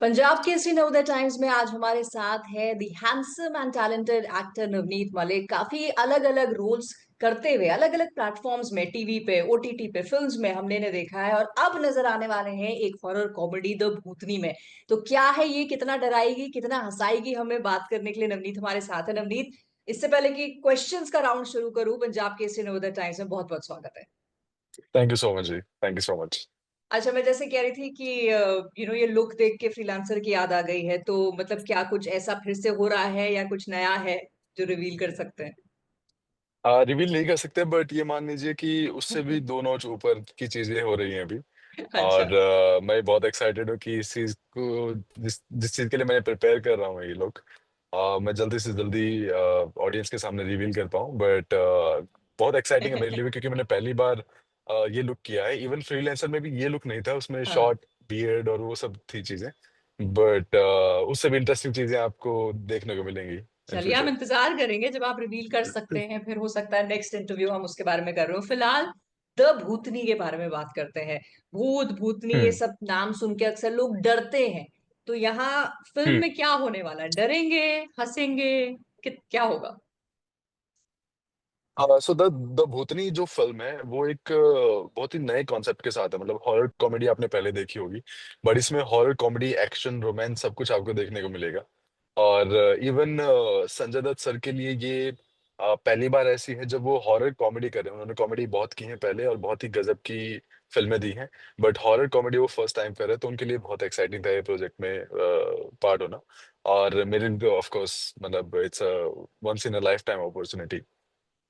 Punjab Kesari Navodaya times में आज हमारे साथ है the handsome and talented actor Navneet Malik. काफी अलग अलग रोल्स करते हुए अलग अलग प्लेटफॉर्म्स में, टीवी पे, ओटीटी पे, फिल्म्स में हमने इन्हें देखा है और अब नजर आने वाले हैं एक हॉरर कॉमेडी द भूतनी में। तो क्या है ये, कितना डराएगी, कितना हंसाएगी, हमें बात करने के लिए नवनीत हमारे साथ है। नवनीत, इससे पहले कि क्वेश्चंस का राउंड शुरू करूं, पंजाब केसरी नवोदय टाइम्स में बहुत बहुत स्वागत है। Thank you so much ji. Thank you so much. अच्छा, मैं जैसे कह रही थी कि ये लुक देख के फ्रीलांसर की याद आ गई है, तो मतलब क्या कुछ ऐसा फिर से हो रहा है या कुछ नया है जो रिवील कर सकते हैं? रिवील नहीं कर सकते, बट ये मान लीजिए कि उससे भी दो नॉच ऊपर की चीजें हो रही हैं अभी। अच्छा। और मैं बहुत एक्साइटेड हूँ कि इस चीज को, जिस जिस चीज के लिए मैं प्रिपेयर कर रहा हूँ ये लोग, मैं जल्दी से जल्दी ऑडियंस के सामने रिवील कर पाऊँ। बट बहुत एक्साइटिंग है मेरे लिए भी, क्योंकि मैंने पहली बार ये लुक किया है। इवन फ्रीलांसर में भी ये लुक नहीं था, उसमें हाँ, शॉर्ट बियर्ड और वो सब थी चीजें। बट उससे भी इंटरेस्टिंग चीजें आपको देखने को मिलेंगी इन चलिए हम फ्यूचर। इंतजार करेंगे जब आप रिवील कर सकते हैं, फिर हो सकता है नेक्स्ट इंटरव्यू हम उसके बारे में कर रहे हो। फिलहाल द भूतनी के बारे में बात करते हैं। भूत भूतनी ये हम्म। सब नाम सुन के अक्सर लोग डरते हैं, तो यहाँ फिल्म हम्म। में क्या होने वाला है? डरेंगे, हंसेंगे, क्या होगा? सो द द भूतनी जो फिल्म है वो एक बहुत ही नए कॉन्सेप्ट के साथ है। मतलब हॉरर कॉमेडी आपने पहले देखी होगी, बट इसमें हॉरर कॉमेडी, एक्शन, रोमांस सब कुछ आपको देखने को मिलेगा। और इवन संजय दत्त सर के लिए ये पहली बार ऐसी है जब वो हॉरर कॉमेडी कर रहे हैं। उन्होंने कॉमेडी बहुत की है पहले और बहुत ही गजब की फिल्में दी हैं, बट हॉरर कॉमेडी वो फर्स्ट टाइम कर रहे हैं, तो उनके लिए बहुत एक्साइटिंग था ये प्रोजेक्ट में पार्ट होना। और मेरे लिए ऑफ कोर्स मतलब it's a once in a life time opportunity.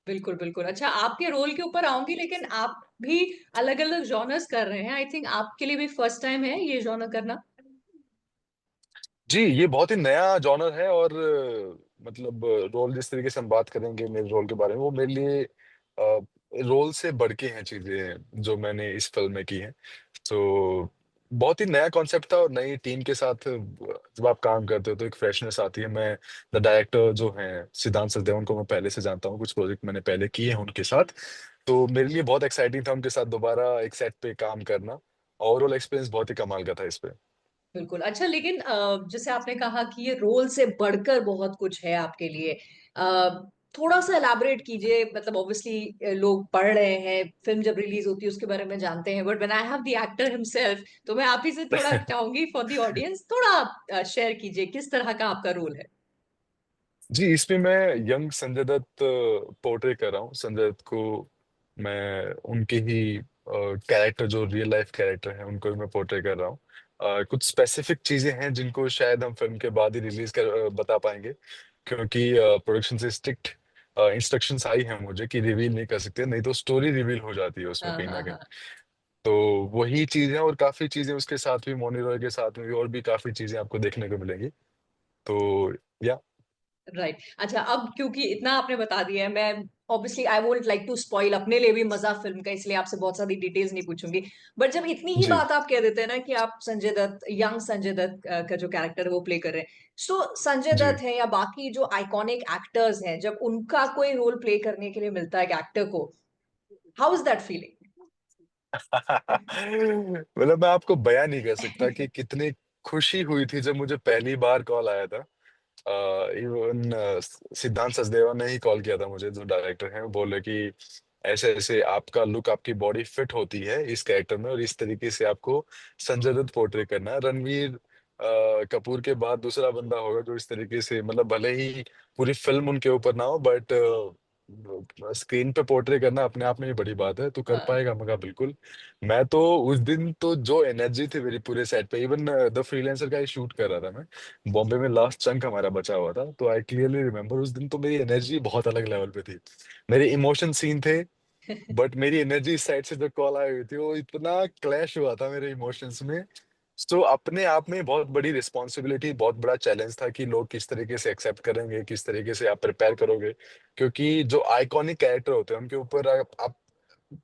बिल्कुल बिल्कुल। अच्छा, आपके रोल के ऊपर आऊंगी, लेकिन आप भी अलग अलग जॉनर्स कर रहे हैं। आई थिंक आपके लिए भी फर्स्ट टाइम है ये जॉनर करना। जी, ये बहुत ही नया जॉनर है। और मतलब रोल, जिस तरीके से हम बात करेंगे मेरे रोल के बारे में, वो मेरे लिए रोल से बढ़ के हैं चीजें जो मैंने इस फिल्म में की हैं। तो बहुत ही नया कॉन्सेप्ट था, और नई टीम के साथ जब आप काम करते हो तो एक फ्रेशनेस आती है। मैं द डायरेक्टर जो हैं सिद्धांत सचदेवा, उनको मैं पहले से जानता हूँ, कुछ प्रोजेक्ट मैंने पहले किए हैं उनके साथ। तो मेरे लिए बहुत एक्साइटिंग था उनके साथ दोबारा एक सेट पे काम करना। ओवरऑल एक्सपीरियंस बहुत ही कमाल का था इस पे। बिल्कुल। अच्छा, लेकिन जैसे आपने कहा कि ये रोल से बढ़कर बहुत कुछ है आपके लिए, थोड़ा सा एलाबोरेट कीजिए। मतलब ऑब्वियसली लोग पढ़ रहे हैं, फिल्म जब रिलीज होती है उसके बारे में जानते हैं, but when I have the actor himself, तो मैं आप ही से थोड़ा चाहूंगी फॉर द ऑडियंस, थोड़ा शेयर कीजिए किस तरह का आपका रोल है। जी, इसमें मैं यंग संजय दत्त पोर्ट्रे कर रहा हूँ। संजय दत्त को मैं उनके ही कैरेक्टर, जो रियल लाइफ कैरेक्टर हैं, उनको भी मैं पोर्ट्रे कर रहा हूँ। कुछ स्पेसिफिक चीजें हैं जिनको शायद हम फिल्म के बाद ही रिलीज कर बता पाएंगे, क्योंकि प्रोडक्शन से स्ट्रिक्ट इंस्ट्रक्शंस आई हैं मुझे कि रिवील नहीं कर सकते, नहीं तो स्टोरी रिवील हो जाती है उसमें हाँ कहीं ना हाँ कहीं। हाँ। तो वही चीजें, और काफी चीजें उसके साथ भी, मोनी रॉय के साथ में भी और भी काफी चीजें आपको देखने को मिलेंगी। तो या राइट। अच्छा, अब क्योंकि इतना आपने बता दिया है, मैं obviously I won't like to spoil अपने लिए भी मजा फिल्म का, इसलिए आपसे बहुत सारी डिटेल्स नहीं पूछूंगी। बट जब इतनी ही जी। बात आप कह देते हैं ना कि आप संजय दत्त, यंग संजय दत्त का जो कैरेक्टर है वो प्ले कर रहे हैं, तो संजय जी। दत्त है या बाकी जो आइकॉनिक एक्टर्स हैं, जब उनका कोई रोल प्ले करने के लिए मिलता है एक एक्टर को, हाउ इज दैट मतलब मैं आपको बयान नहीं कर सकता फीलिंग? कि कितनी खुशी हुई थी जब मुझे पहली बार कॉल आया था। इवन सिद्धांत सचदेवा ने ही कॉल किया था मुझे, जो डायरेक्टर हैं। वो बोले कि ऐसे ऐसे आपका लुक, आपकी बॉडी फिट होती है इस कैरेक्टर में, और इस तरीके से आपको संजय दत्त पोर्ट्रे करना है। रणवीर कपूर के बाद दूसरा बंदा होगा जो इस तरीके से, मतलब भले ही पूरी फिल्म उनके ऊपर ना हो, बट स्क्रीन पे पोर्ट्रे करना अपने आप में ही बड़ी बात है। तू कर हाँ पाएगा? मगा बिल्कुल। मैं तो उस दिन तो जो एनर्जी थी मेरी पूरे सेट पे, इवन द फ्रीलांसर का ही शूट कर रहा था मैं, बॉम्बे में लास्ट चंक हमारा बचा हुआ था, तो आई क्लियरली रिमेम्बर उस दिन तो मेरी एनर्जी बहुत अलग लेवल पे थी। मेरे इमोशन सीन थे, बट मेरी एनर्जी इस साइड से जो कॉल आई हुई थी वो इतना क्लैश हुआ था मेरे इमोशंस में। तो अपने आप में बहुत बड़ी रिस्पॉन्सिबिलिटी, बहुत बड़ा चैलेंज था कि लोग किस तरीके से एक्सेप्ट करेंगे, किस तरीके से आप प्रिपेयर करोगे। क्योंकि जो आइकॉनिक कैरेक्टर होते हैं उनके ऊपर आप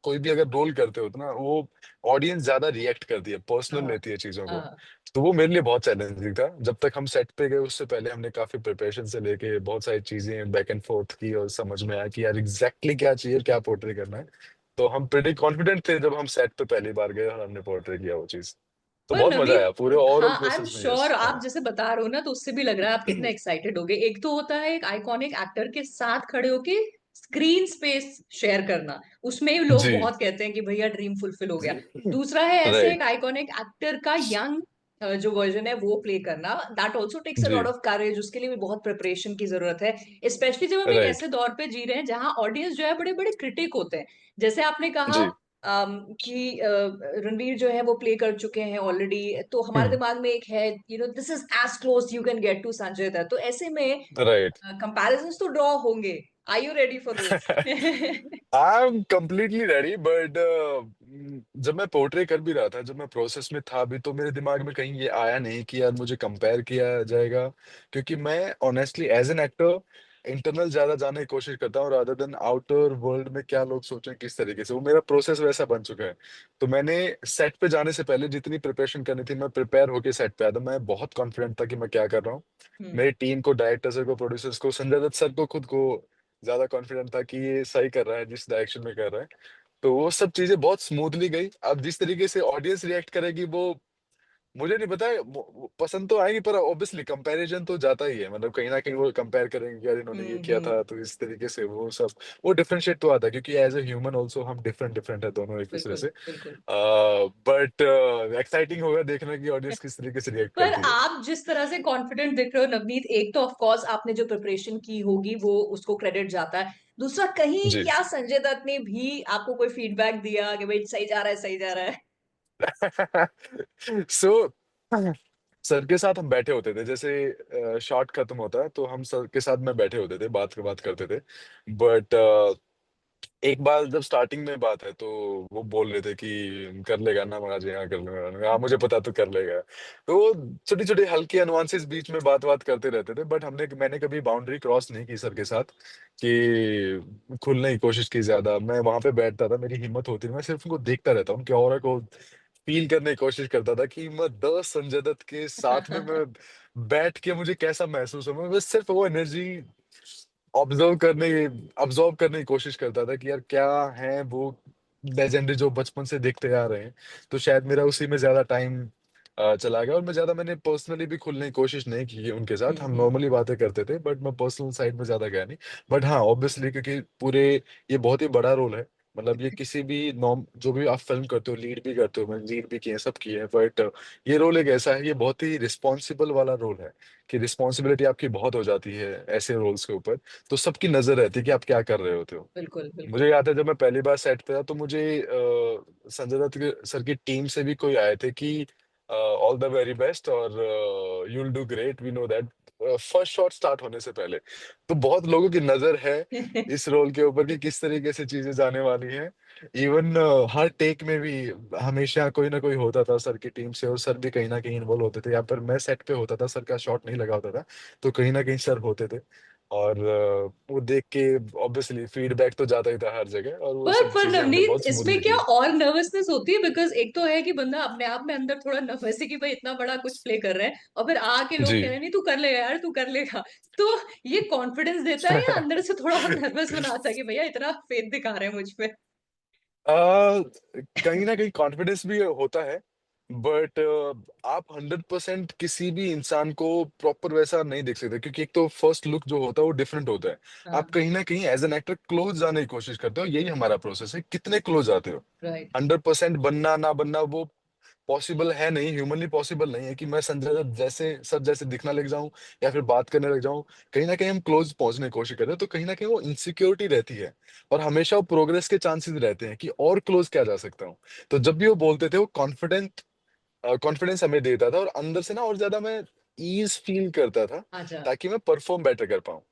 कोई भी अगर रोल करते हो तो ना, वो ऑडियंस ज्यादा रिएक्ट करती है, पर्सनल हाँ लेती है चीजों को। हाँ। तो वो मेरे लिए बहुत चैलेंजिंग था। जब तक हम सेट पे गए उससे पहले हमने काफी प्रिपरेशन से लेके बहुत सारी चीजें बैक एंड फोर्थ की, और समझ में आया कि यार एग्जैक्टली क्या चाहिए, क्या पोर्ट्रे करना है। तो हम प्रेटी कॉन्फिडेंट थे जब हम सेट पे पहली बार गए और हमने पोर्ट्रे किया वो चीज। तो पर बहुत मजा नवनीत, आया पूरे हाँ ओवरऑल आई एम प्रोसेस में। यस श्योर आप हाँ। जैसे बता रहे हो ना, तो उससे भी लग रहा है आप कितने एक्साइटेड होगे। एक तो होता है एक आइकॉनिक एक्टर के साथ खड़े होके स्क्रीन स्पेस शेयर करना, उसमें ही लोग जी। बहुत कहते हैं कि भैया ड्रीम फुलफिल हो गया। दूसरा है ऐसे एक राइट। आइकॉनिक एक्टर का यंग जो वर्जन है वो प्ले करना, that also takes a lot ji. Of courage, उसके लिए भी बहुत प्रिपरेशन की जरूरत है। स्पेशली जब हम एक राइट। ऐसे दौर पे जी रहे हैं जहां ऑडियंस जो है बड़े बड़े क्रिटिक होते हैं। जैसे आपने कहा जी। कि रणवीर जो है वो प्ले कर चुके हैं ऑलरेडी, तो हमारे हम्म। दिमाग में एक है, this is as close you can get to Sanjay Dutt. तो ऐसे में राइट। कंपैरिजंस तो ड्रॉ होंगे। Are you ready for this? I am completely ready, but जब मैं पोर्ट्रे कर भी रहा था, जब मैं प्रोसेस में था भी, तो मेरे दिमाग में कहीं ये आया नहीं कि यार मुझे कंपेयर किया जाएगा। क्योंकि मैं honestly as an actor internal ज्यादा जानने की कोशिश करता हूँ, रादर देन आउटर वर्ल्ड में क्या लोग सोचें किस तरीके से। वो मेरा प्रोसेस वैसा बन चुका है। तो मैंने सेट पे जाने से पहले जितनी प्रिपरेशन करनी थी, मैं प्रिपेयर होके सेट पे आया था। मैं बहुत कॉन्फिडेंट था कि मैं क्या कर रहा हूँ। हम्म मेरी टीम को, डायरेक्टर्स को, प्रोड्यूसर्स को, संजय दत्त सर को खुद को ज्यादा कॉन्फिडेंट था कि ये सही कर रहा है जिस डायरेक्शन में कर रहा है। तो वो सब चीजें बहुत स्मूथली गई। अब जिस तरीके से ऑडियंस रिएक्ट करेगी वो मुझे नहीं पता है। वो पसंद तो आएगी, पर ऑब्वियसली कंपैरिजन तो जाता ही है। मतलब कहीं ना कहीं वो कंपेयर करेंगे कि यार इन्होंने ये किया हम्म। था, तो इस तरीके से वो सब वो डिफरेंशिएट तो आता है, क्योंकि एज ए ह्यूमन ऑल्सो हम डिफरेंट डिफरेंट है दोनों एक दूसरे बिल्कुल से। बिल्कुल। बट एक्साइटिंग होगा देखना कि ऑडियंस किस तरीके से रिएक्ट पर करती है। आप जिस तरह से कॉन्फिडेंट दिख रहे हो नवनीत, एक तो ऑफ कोर्स आपने जो प्रिपरेशन की होगी वो उसको क्रेडिट जाता है। दूसरा, कहीं जी। क्या संजय दत्त ने भी आपको कोई फीडबैक दिया कि भाई सही जा रहा है, सही जा रहा है? सो सर के साथ हम बैठे होते थे, जैसे शॉट खत्म होता है तो हम सर के साथ में बैठे होते थे, बात करते थे। बट एक बार जब स्टार्टिंग में बात है, तो वो बोल रहे थे कि कर लेगा ना महाराज, यहाँ कर लेगा, हाँ मुझे पता तो कर लेगा। तो छोटी छोटी हल्की अनुवांसेस बीच में बात करते रहते थे, बट मैंने कभी बाउंड्री क्रॉस नहीं की सर के साथ कि खुलने की कोशिश की ज्यादा। मैं वहां पे बैठता था, मेरी हिम्मत होती नहीं, मैं सिर्फ उनको देखता रहता, उनके ऑरा को फील करने की कोशिश करता था कि मैं द संजय दत्त के साथ में मैं बैठ के मुझे कैसा महसूस हो। मैं बस सिर्फ वो एनर्जी ऑब्जर्व करने ऑब्जर्व करने की कोशिश करता था कि यार क्या है वो लेजेंडरी जो बचपन से देखते आ रहे हैं। तो शायद मेरा उसी में ज्यादा टाइम चला गया, और मैंने पर्सनली भी खुलने की कोशिश नहीं की उनके साथ। हम हम्म। नॉर्मली बातें करते थे, बट मैं पर्सनल साइड में ज्यादा गया नहीं। बट हाँ ऑब्वियसली, क्योंकि पूरे ये बहुत ही बड़ा रोल है। मतलब ये किसी भी नॉर्म जो भी आप फिल्म करते हो, लीड भी करते हो, मैंने लीड भी किए, सब किए हैं, बट ये रोल एक ऐसा है, ये बहुत ही रिस्पॉन्सिबल वाला रोल है कि रिस्पॉन्सिबिलिटी आपकी बहुत हो जाती है ऐसे रोल्स के ऊपर। तो सबकी नजर रहती है कि आप क्या कर रहे होते हो। बिल्कुल बिल्कुल। मुझे याद है जब मैं पहली बार सेट पे था, तो मुझे संजय दत्त सर की टीम से भी कोई आए थे कि ऑल द वेरी बेस्ट और you will do great, we know that, first shot start होने से पहले। तो बहुत लोगों की नजर है इस रोल के ऊपर कि किस तरीके से चीजें जाने वाली हैं। इवन हर टेक में भी हमेशा कोई ना कोई होता था सर की टीम से, और सर भी कहीं ना कहीं इन्वॉल्व होते थे। या पर मैं सेट पे होता था, सर का शॉट नहीं लगा होता था, तो कहीं ना कहीं सर होते थे। और वो देख के ऑब्वियसली फीडबैक तो जाता ही था हर जगह, और वो सब पर चीजें हमने नवनीत, बहुत इसमें स्मूथली क्या की। और नर्वसनेस होती है? बिकॉज एक तो है कि बंदा अपने आप में अंदर थोड़ा नर्वस है कि भाई इतना बड़ा कुछ प्ले कर रहे हैं, और फिर आके लोग कह जी। रहे हैं नहीं तू कर लेगा यार, तू कर लेगा। तो ये कॉन्फिडेंस देता है या अंदर से थोड़ा और नर्वस बनाता है कि भैया इतना फेथ दिखा रहे हैं मुझ पे? कहीं ना कहीं कॉन्फिडेंस भी होता है, बट आप 100% किसी भी इंसान को प्रॉपर वैसा नहीं देख सकते, क्योंकि एक तो फर्स्ट लुक जो होता है वो डिफरेंट होता है। आप हाँ। कहीं ना कहीं एज एन एक्टर क्लोज जाने की कोशिश करते हो, यही हमारा प्रोसेस है, कितने क्लोज आते हो। राइट। 100% बनना ना बनना वो पॉसिबल है नहीं, ह्यूमनली पॉसिबल नहीं है कि मैं संजय दत्त जैसे सर जैसे दिखना लग जाऊं या फिर बात करने लग जाऊं। कहीं ना कहीं हम क्लोज पहुंचने की कोशिश कर रहे हैं, तो कहीं ना कहीं वो इनसिक्योरिटी रहती है। और हमेशा वो प्रोग्रेस के चांसेस रहते हैं कि और क्लोज क्या जा सकता हूँ। तो जब भी वो बोलते थे, वो कॉन्फिडेंस हमें देता था, और अंदर से ना और ज्यादा मैं ईज फील करता था, अच्छा। ताकि मैं परफॉर्म बेटर कर पाऊँ।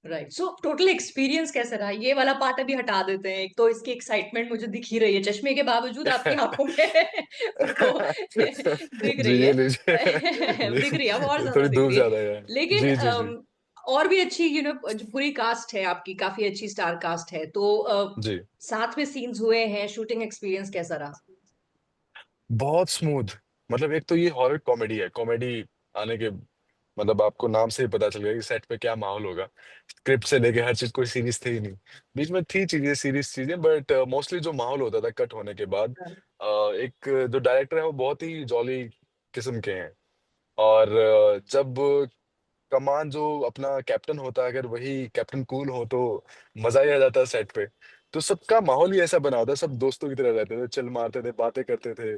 राइट। सो टोटल एक्सपीरियंस कैसा रहा? ये वाला पार्ट अभी हटा देते हैं, एक तो इसकी एक्साइटमेंट मुझे दिख ही रही है चश्मे के बावजूद आपकी आंखों में। वो दिख जी रही ये है। लीजिए। दिख रही है, अब और ज्यादा थोड़ी दिख धूप रही है। ज्यादा है। लेकिन जी जी जी। और भी अच्छी जो पूरी कास्ट है आपकी, काफी अच्छी स्टार कास्ट है, तो जी। साथ में सीन्स हुए हैं, शूटिंग एक्सपीरियंस कैसा रहा? बहुत स्मूथ। मतलब एक तो ये हॉरर कॉमेडी है, कॉमेडी आने के मतलब आपको नाम से ही पता चल गया कि सेट पे क्या माहौल होगा। स्क्रिप्ट से लेके हर चीज, कोई सीरीज थी ही नहीं। बीच में थी चीजें, सीरीज चीजें, बट मोस्टली जो माहौल होता था कट होने के बाद, एक जो डायरेक्टर है वो बहुत ही जॉली किस्म के हैं। और जब कमान जो अपना कैप्टन होता है, अगर वही कैप्टन कूल हो तो मजा ही आ जाता है सेट पे। तो सबका माहौल ही ऐसा बना होता है, सब दोस्तों की तरह रहते थे, चिल मारते थे, बातें करते थे,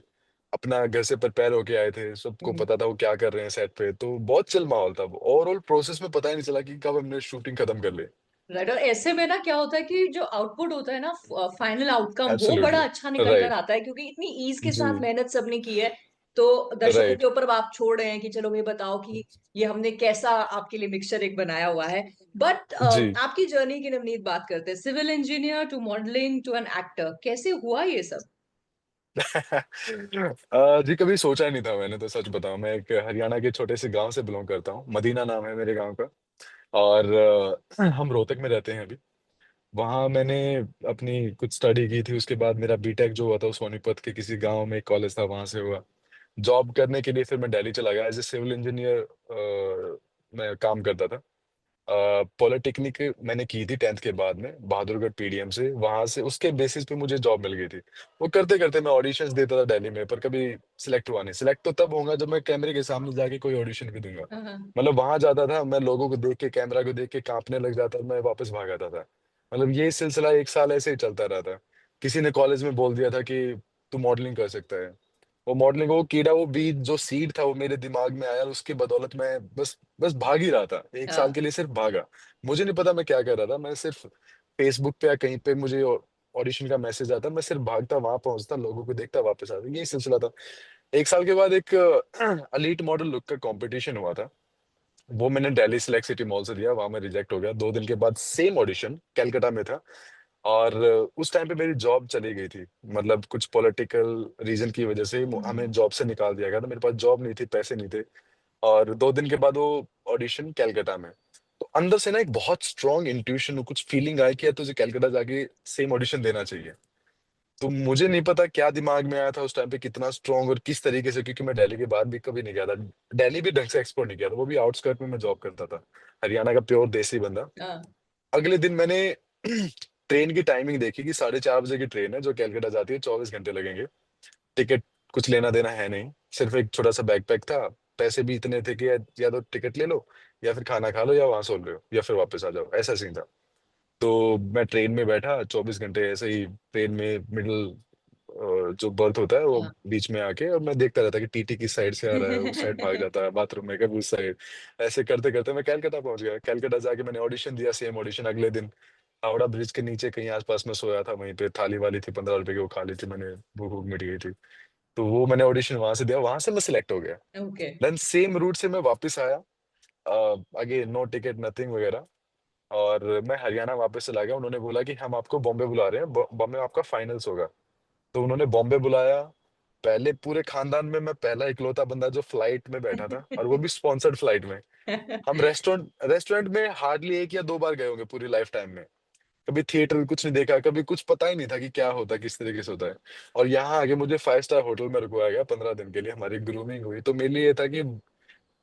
अपना घर से प्रिपेयर होके आए थे, सबको हम्म। पता था वो क्या कर रहे हैं सेट पे। तो बहुत चिल माहौल था। ओवरऑल प्रोसेस में पता ही नहीं चला कि कब हमने शूटिंग खत्म कर ली। राइट। और ऐसे में ना क्या होता है कि जो आउटपुट होता है ना, फाइनल आउटकम वो बड़ा एब्सोल्युटली। अच्छा निकल कर राइट। आता है, क्योंकि इतनी ईज के साथ जी। मेहनत सबने की है। तो दर्शकों राइट। के ऊपर अब आप छोड़ रहे हैं कि चलो ये बताओ कि ये हमने कैसा आपके लिए मिक्सचर एक बनाया हुआ है। बट जी। आपकी जर्नी की नवनीत बात करते हैं, civil engineer to modelling to an actor, कैसे हुआ ये सब? जी कभी सोचा ही नहीं था मैंने, तो सच बताऊं, मैं एक हरियाणा के छोटे से गांव से बिलोंग करता हूँ, मदीना नाम है मेरे गांव का। और हम रोहतक में रहते हैं अभी। वहाँ मैंने अपनी कुछ स्टडी की थी, उसके बाद मेरा बीटेक जो हुआ था वो सोनीपत के किसी गांव में एक कॉलेज था वहां से हुआ। जॉब करने के लिए फिर मैं दिल्ली चला गया एज ए सिविल इंजीनियर। मैं काम करता था। पॉलिटेक्निक मैंने की थी 10th के बाद में बहादुरगढ़ पीडीएम से, वहां से उसके बेसिस पे मुझे जॉब मिल गई थी। वो करते करते मैं ऑडिशंस देता था दिल्ली में, पर कभी सिलेक्ट हुआ नहीं। सिलेक्ट तो तब होऊंगा जब मैं कैमरे के सामने जाके कोई ऑडिशन भी दूंगा। हाँ हाँ। मतलब वहां जाता था मैं, लोगों को देख के, कैमरा को देख के कांपने लग जाता, मैं वापस भाग आता था। मतलब ये सिलसिला 1 साल ऐसे ही चलता रहा था। किसी ने कॉलेज में बोल दिया था कि तू मॉडलिंग कर सकता है। वो मॉडलिंग, वो कीड़ा, वो बीज, जो सीड था वो मेरे दिमाग में आया, और उसकी बदौलत मैं बस बस भाग ही रहा था 1 साल के हाँ लिए, सिर्फ भागा। मुझे नहीं पता मैं क्या कर रहा था, मैं सिर्फ फेसबुक पे या कहीं पे मुझे ऑडिशन का मैसेज आता, मैं सिर्फ भागता, वहां पहुंचता, लोगों को देखता, वापस आता, यही सिलसिला था। 1 साल के बाद एक अलीट मॉडल लुक का कंपटीशन हुआ था। वो मैंने दिल्ली सिलेक्ट सिटी मॉल से दिया, वहां मैं रिजेक्ट हो गया। 2 दिन के बाद सेम ऑडिशन कलकत्ता में था। और उस टाइम पे मेरी जॉब चली गई थी। मतलब कुछ पॉलिटिकल रीजन की वजह से हमें जॉब से निकाल दिया गया था, मेरे पास जॉब नहीं थी, पैसे नहीं थे। और 2 दिन के बाद वो ऑडिशन कलकत्ता में। तो अंदर से ना एक बहुत स्ट्रांग इंट्यूशन, कुछ फीलिंग आई कि यार तुझे कलकत्ता जाके सेम ऑडिशन देना चाहिए। तो मुझे नहीं पता क्या दिमाग में आया था उस टाइम पे, कितना स्ट्रांग और किस तरीके से, क्योंकि मैं दिल्ली के बाहर भी कभी नहीं गया था। दिल्ली भी ढंग से एक्सप्लोर नहीं किया था, वो भी आउटस्कर्ट में मैं जॉब करता था। हरियाणा का प्योर देसी बंदा। हाँ। अगले दिन मैंने ट्रेन की टाइमिंग देखी कि 4:30 बजे की ट्रेन है जो कलकत्ता जाती है, 24 घंटे लगेंगे। टिकट कुछ लेना देना है नहीं, सिर्फ एक छोटा सा बैकपैक था। पैसे भी इतने थे कि या तो टिकट ले लो, या फिर खाना खा लो, या वहां सो लो, या फिर वापस आ जाओ, ऐसा सीन था। तो मैं ट्रेन में बैठा 24 घंटे ऐसे ही, ट्रेन में मिडिल जो बर्थ होता है वो हाँ। बीच में आके, और मैं देखता रहता कि टीटी किस साइड से आ रहा है, उस साइड भाग जाता है बाथरूम में, कभी उस साइड। ऐसे करते करते मैं कलकत्ता पहुंच गया। कलकत्ता जाके मैंने ऑडिशन दिया, सेम ऑडिशन अगले दिन। हावड़ा ब्रिज के नीचे कहीं आसपास में सोया था, वहीं पे थाली वाली थी 15 रुपए की, वो खा ली थी मैंने, भूख भूख मिट गई थी। तो वो मैंने ऑडिशन वहां से दिया, वहां से मैं सिलेक्ट हो गया। ओके। देन सेम रूट से मैं वापस आया। आगे नो टिकट नथिंग वगैरह। और मैं हरियाणा वापस चला गया। उन्होंने बोला कि हम आपको बॉम्बे बुला रहे हैं, बॉम्बे में आपका फाइनल्स होगा। तो उन्होंने बॉम्बे बुलाया। पहले पूरे खानदान में मैं पहला इकलौता बंदा जो फ्लाइट में बैठा था, और वो भी स्पॉन्सर्ड फ्लाइट में। हम रेस्टोरेंट रेस्टोरेंट में हार्डली 1 या 2 बार गए होंगे पूरी लाइफ टाइम में। कभी थिएटर कुछ नहीं देखा, कभी कुछ पता ही नहीं था कि क्या होता है, किस तरीके से होता है। और यहाँ आके मुझे 5 स्टार होटल में रुकवाया गया 15 दिन के लिए, हमारी ग्रूमिंग हुई। तो मेरे लिए ये था कि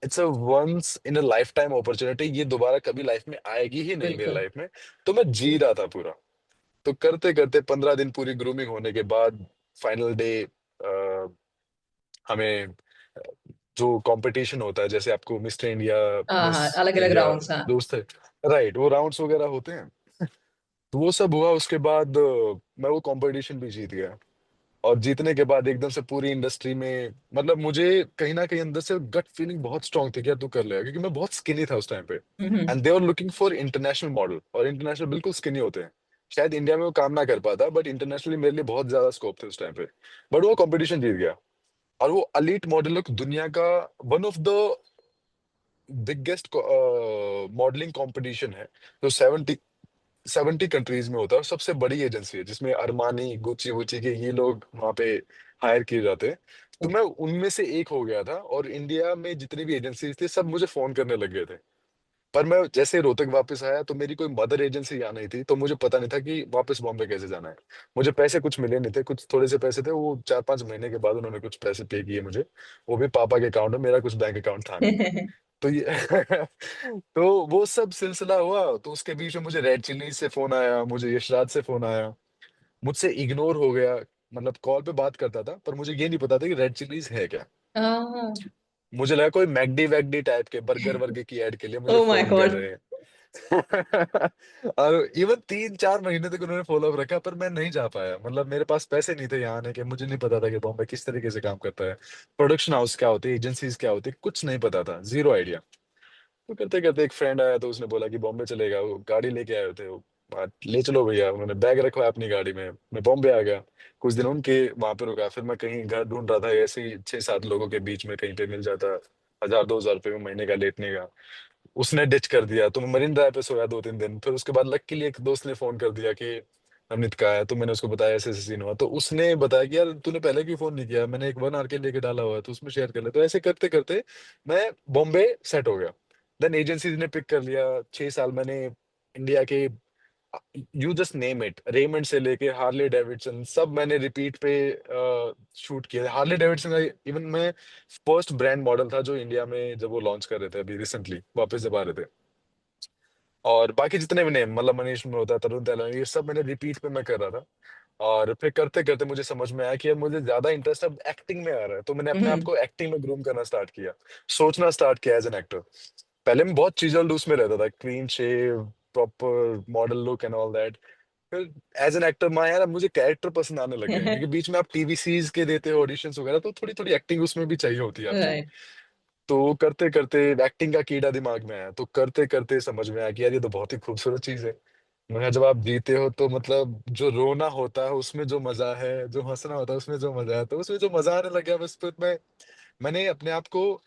it's a once in a life time opportunity, ये दोबारा कभी लाइफ में आएगी ही नहीं मेरे बिल्कुल। लाइफ में। तो मैं जी रहा था पूरा। तो करते करते 15 दिन पूरी ग्रूमिंग होने के बाद, फाइनल डे, हमें जो कंपटीशन होता है, जैसे आपको मिस्टर इंडिया, हाँ मिस हाँ, अलग अलग इंडिया, राउंड्स, हाँ। दोस्त है, राइट, वो राउंड्स वगैरह होते हैं। तो वो सब हुआ, उसके बाद मैं वो कंपटीशन भी जीत गया। और जीतने के बाद एकदम से पूरी इंडस्ट्री में, मतलब मुझे कहीं ना कहीं अंदर से गट फीलिंग बहुत स्ट्रांग थी कि यार तू कर लेगा, क्योंकि मैं बहुत स्किनी था उस टाइम पे। Hmm. And they are looking for international model, और इंटरनेशनल बिल्कुल स्किनी होते हैं। शायद इंडिया में वो काम ना कर पाता, बट इंटरनेशनली मेरे लिए बहुत ज्यादा स्कोप थे उस टाइम पे। बट वो कंपटीशन जीत गया। और वो अलीट मॉडल लुक दुनिया का one of the biggest modelling competition है, जो 70 कंट्रीज में होता है, और सबसे बड़ी एजेंसी है जिसमें अरमानी, गुची वुची के ये लोग वहाँ पे हायर किए जाते हैं। तो मैं उनमें से एक हो गया था, और इंडिया में जितनी भी एजेंसीज थी सब मुझे फोन करने लग गए थे। पर मैं जैसे रोहतक वापस आया तो मेरी कोई मदर एजेंसी यहाँ नहीं थी, तो मुझे पता नहीं था कि वापस बॉम्बे कैसे जाना है। मुझे पैसे कुछ मिले नहीं थे, कुछ थोड़े से पैसे थे, वो 4-5 महीने के बाद उन्होंने कुछ पैसे पे किए मुझे। वो भी पापा के अकाउंट में, मेरा कुछ बैंक अकाउंट था नहीं। तो ये तो वो सब सिलसिला हुआ। तो उसके बीच में मुझे रेड चिल्ली से फोन आया, मुझे यशराज से फोन आया, मुझसे इग्नोर हो गया। मतलब कॉल पे बात करता था, पर मुझे ये नहीं पता था कि रेड चिलीज है क्या। हाँ। मुझे लगा कोई मैकडी वैकडी टाइप के बर्गर वर्गर की ऐड के लिए मुझे ओ माय फोन कर गॉड। रहे हैं। और इवन 3-4 महीने तक उन्होंने फॉलो अप रखा, पर मैं नहीं जा पाया। मतलब मेरे पास पैसे नहीं थे यहाँ आने के, मुझे नहीं पता था कि बॉम्बे किस तरीके से काम करता है, प्रोडक्शन हाउस क्या होती है, एजेंसीज क्या होती है, कुछ नहीं पता था, जीरो आइडिया। तो करते करते एक फ्रेंड आया, तो उसने बोला कि बॉम्बे चलेगा, वो गाड़ी लेके आए थे वो। ले चलो भैया, उन्होंने बैग रखवाया अपनी गाड़ी में, मैं बॉम्बे आ गया। कुछ दिन उनके वहां पे रुका, फिर मैं कहीं घर ढूंढ रहा था, ऐसे ही 6-7 लोगों के बीच में कहीं पे मिल जाता 1000-2000 रुपये में महीने का लेटने का। उसने डिच कर दिया, तो मैं मरीन ड्राइव पे सोया 2-3 दिन। फिर उसके बाद लकीली एक दोस्त ने फोन कर दिया कि अमित का है, तो मैंने उसको बताया ऐसे ऐसे सीन हुआ, तो उसने बताया कि यार तूने पहले क्यों फोन नहीं किया, मैंने एक 1 आवर के लेके डाला हुआ है, तो उसमें शेयर कर ले। तो ऐसे करते करते मैं बॉम्बे सेट हो गया। देन एजेंसीज ने पिक कर लिया। 6 साल मैंने इंडिया के, you just name it, Raymond से लेके हार्ले डेविडसन, सब मैंने रिपीट पे शूट किया। हार्ले डेविडसन का इवन मैं फर्स्ट ब्रांड मॉडल था जो इंडिया में जब वो लॉन्च कर रहे थे, अभी रिसेंटली वापस जब आ रहे थे। और बाकी जितने भी नेम, मतलब मनीष मल्होत्रा, तरुण तैलंग, ये सब मैंने रिपीट पे मैं कर रहा था। और फिर करते करते मुझे समझ में आया कि यार मुझे ज्यादा इंटरेस्ट अब एक्टिंग में आ रहा है, तो मैंने अपने आप हम्म। को एक्टिंग में ग्रूम करना स्टार्ट किया, सोचना स्टार्ट किया एज एन एक्टर। पहले मैं बहुत चिजल्ड उसमें रहता था, clean shave, proper model look and all that. फिर एज एन एक्टर माँ यार अब मुझे कैरेक्टर पसंद आने लग गए, क्योंकि बीच में आप टीवीसीज के देते हो ऑडिशंस वगैरह, तो थोड़ी थोड़ी एक्टिंग उसमें भी चाहिए होती है आपकी। राइट। तो करते करते एक्टिंग का कीड़ा दिमाग में आया, तो करते करते समझ में आया कि यार ये तो बहुत ही खूबसूरत चीज है। मगर जब आप जीते हो तो मतलब जो रोना होता है उसमें जो मजा है, जो हंसना होता है उसमें जो मजा है, तो उसमें जो मजा आने लग गया बस। फिर मैंने अपने आप को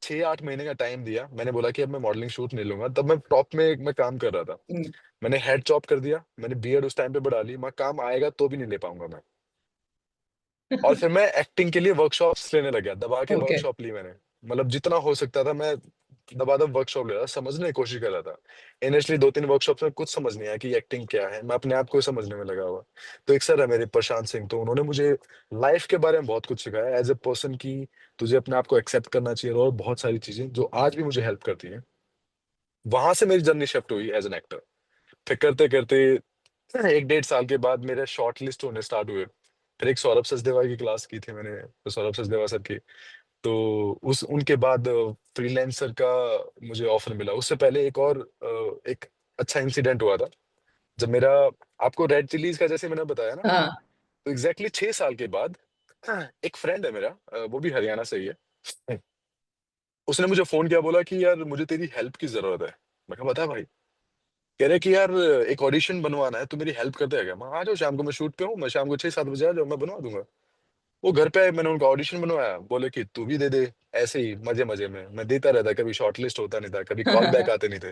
6-8 महीने का टाइम दिया। मैंने बोला कि अब मैं मॉडलिंग शूट नहीं लूंगा। तब मैं टॉप में मैं काम कर रहा था। मैंने हेड चॉप कर दिया, मैंने बियर्ड उस टाइम पे बढ़ा ली, मैं काम आएगा तो भी नहीं ले पाऊंगा मैं। और फिर मैं एक्टिंग के लिए वर्कशॉप्स लेने लग गया, दबा के ओके। वर्कशॉप ली मैंने। मतलब जितना हो सकता था मैं दबादब वर्कशॉप ले रहा था, समझने की कोशिश कर रहा था। इनिशियली 2-3 वर्कशॉप्स में कुछ समझ नहीं आया कि एक्टिंग क्या है, मैं अपने आप को समझने में लगा हुआ। तो एक सर है मेरे, प्रशांत सिंह, तो उन्होंने मुझे लाइफ के बारे में बहुत कुछ सिखाया एज ए पर्सन की, तुझे अपने आप को एक्सेप्ट करना चाहिए, और बहुत सारी चीजें जो आज भी मुझे हेल्प करती हैं। वहां से मेरी जर्नी शिफ्ट हुई एज एन एक्टर। फिर करते करते 1-1.5 साल के बाद मेरे शॉर्ट लिस्ट होने स्टार्ट हुए। फिर एक सौरभ सचदेवा की क्लास की थी मैंने, तो सौरभ सचदेवा सर की। तो उस उनके बाद फ्रीलांसर का मुझे ऑफर मिला। उससे पहले एक और एक अच्छा इंसिडेंट हुआ था, जब मेरा, आपको रेड चिलीज का जैसे मैंने बताया ना, हाँ। तो एग्जैक्टली 6 साल के बाद एक फ्रेंड है मेरा, वो भी हरियाणा से ही है। उसने मुझे फोन किया, बोला कि यार मुझे तेरी हेल्प की जरूरत है। मैं कहा बता भाई। कह रहे कि यार एक ऑडिशन बनवाना है, तू मेरी हेल्प कर देगा? मैं आ जाओ शाम को, मैं शूट पे हूँ, मैं शाम को 6-7 बजे आ जाओ, मैं बनवा दूंगा। वो घर पे आए, मैंने उनका ऑडिशन बनवाया, बोले कि तू भी दे दे। ऐसे ही मजे मजे में मैं देता रहता, कभी शॉर्टलिस्ट होता नहीं था, कभी कॉल बैक आते नहीं थे।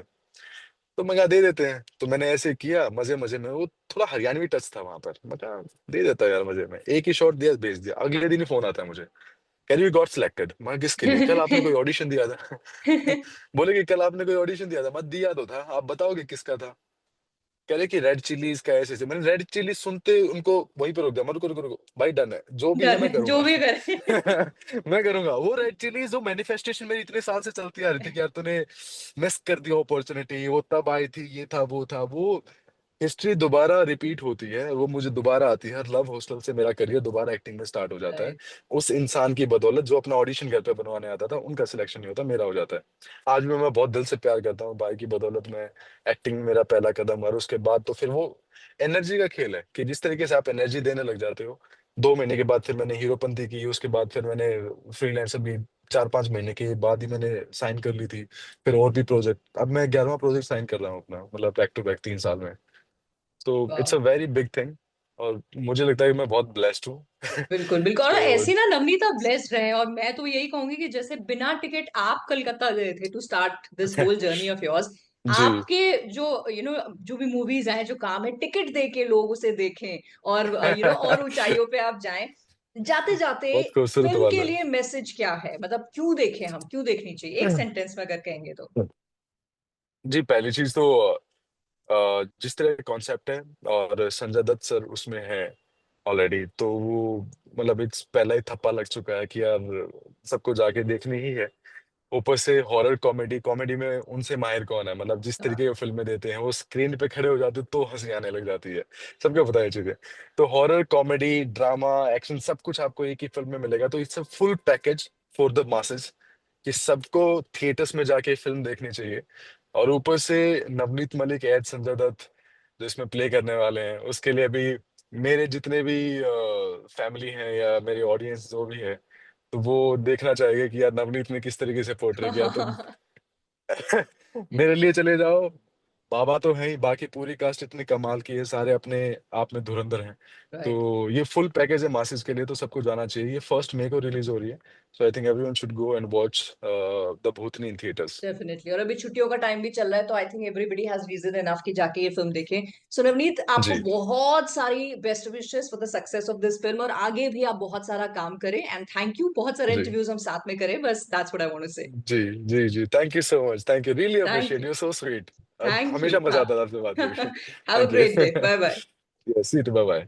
तो मैं कहा दे देते हैं, तो मैंने ऐसे किया मजे मजे में। वो थोड़ा हरियाणवी टच था वहां पर, मैं कहा दे देता यार मजे में। एक ही शॉट दिया, भेज दिया। अगले दिन ही फोन आता है मुझे, कैन यू गॉट सिलेक्टेड। मैं किसके लिए? कल आपने कोई ऑडिशन दिया था। बोले कि कल आपने कोई ऑडिशन दिया था। मैं दिया तो था, आप बताओगे किसका था? कह रहे कि रेड चिलीज का ऐसे ऐसे। मैंने रेड चिलीज सुनते उनको वहीं पे रोक दिया, मैं रुको रुको रुको भाई, डन है, जो भी है डन मैं है, जो करूंगा। भी करे। मैं करूंगा वो रेड चिलीज। जो मैनिफेस्टेशन मेरी इतने साल से चलती आ रही थी कि यार तूने मिस कर दी अपॉर्चुनिटी, वो तब आई थी, ये था वो था, वो हिस्ट्री दोबारा रिपीट होती है, वो मुझे दोबारा आती है। लव हॉस्टल से मेरा करियर दोबारा एक्टिंग में स्टार्ट हो जाता है। राइट। उस इंसान की बदौलत जो अपना ऑडिशन घर पे बनवाने आता था, उनका सिलेक्शन नहीं होता, मेरा हो जाता है। आज भी मैं बहुत दिल से प्यार करता हूँ भाई की बदौलत में। एक्टिंग मेरा पहला कदम, और उसके बाद तो फिर वो एनर्जी का खेल है कि जिस तरीके से आप एनर्जी देने लग जाते हो। 2 महीने के बाद फिर मैंने हीरोपंती की, उसके बाद फिर मैंने फ्रीलांसर भी 4-5 महीने के बाद ही मैंने साइन कर ली थी। फिर और भी प्रोजेक्ट, अब मैं 11वां प्रोजेक्ट साइन कर रहा हूँ अपना, मतलब बैक टू बैक 3 साल में। तो it's a very big thing, और मुझे लगता है कि मैं बहुत ब्लेस्ड हूँ। बिल्कुल बिल्कुल। और तो ऐसी ना नवनीता ब्लेस्ड रहे, और मैं तो यही कहूंगी कि जैसे बिना टिकट आप कलकत्ता गए थे to start this whole journey of yours, जी। आपके जो जो भी मूवीज हैं, जो काम है, टिकट दे के लोग उसे देखें, और और ऊंचाइयों पे आप जाएं। जाते जाते बहुत खूबसूरत फिल्म बात के है। लिए मैसेज क्या है, मतलब क्यों देखें हम, क्यों देखनी चाहिए, एक सेंटेंस में अगर कहेंगे तो। जी, पहली चीज तो जिस तरह का कॉन्सेप्ट है, और संजय दत्त सर उसमें है ऑलरेडी, तो वो मतलब इट्स पहला ही थप्पा लग चुका है कि यार सबको जाके देखनी ही है। ऊपर से हॉरर कॉमेडी, कॉमेडी में उनसे माहिर कौन है? मतलब जिस तरीके हाँ। की फ़िल्में देते हैं, वो स्क्रीन पे खड़े हो जाते हैं तो हँसी आने लग जाती है। सबको पता है ये चीज़ें। तो हॉरर, कॉमेडी, ड्रामा, एक्शन सब कुछ आपको एक ही फ़िल्म में मिलेगा। तो it's a full package for the masses कि सबको थिएटर्स में जाके फ़िल्म देखनी चाहिए। और ऊपर से नवनीत मलिक, एड संजय दत्त जो इसमें प्ले करने वाले हैं, उसके लिए अभी मेरे जितने भी फैमिली हैं या मेरी ऑडियंस जो भी है, तो वो देखना चाहेंगे कि यार नवनीत ने किस तरीके से पोर्ट्रे किया। तो मेरे लिए चले जाओ, बाबा तो है ही, बाकी पूरी कास्ट इतनी कमाल की है, सारे अपने आप में धुरंधर हैं। राइट। तो ये फुल पैकेज है मासेस के लिए, तो सबको जाना चाहिए। ये 1 मई को रिलीज हो रही है। So I think everyone should go and watch the Bhootni in theatres. Definitely, और अभी छुट्टियों का टाइम भी चल रहा है, तो I think everybody has reason enough कि जाके ये फिल्म देखें। सो नवनीत, आपको जी, बहुत सारी best wishes for the success of this film, और आगे भी आप बहुत सारा काम करें, एंड थैंक यू। बहुत सारे जी, इंटरव्यूज हम साथ में करें, बस that's what I want to say. जी, जी, जी। Thank you so much. Thank you. Really thank appreciate, you. You so sweet. Thank you. हमेशा मज़ा हाँ। आता है आपसे बात करके। Have a thank you. Great day. Bye bye. Yes, you too. Bye-bye.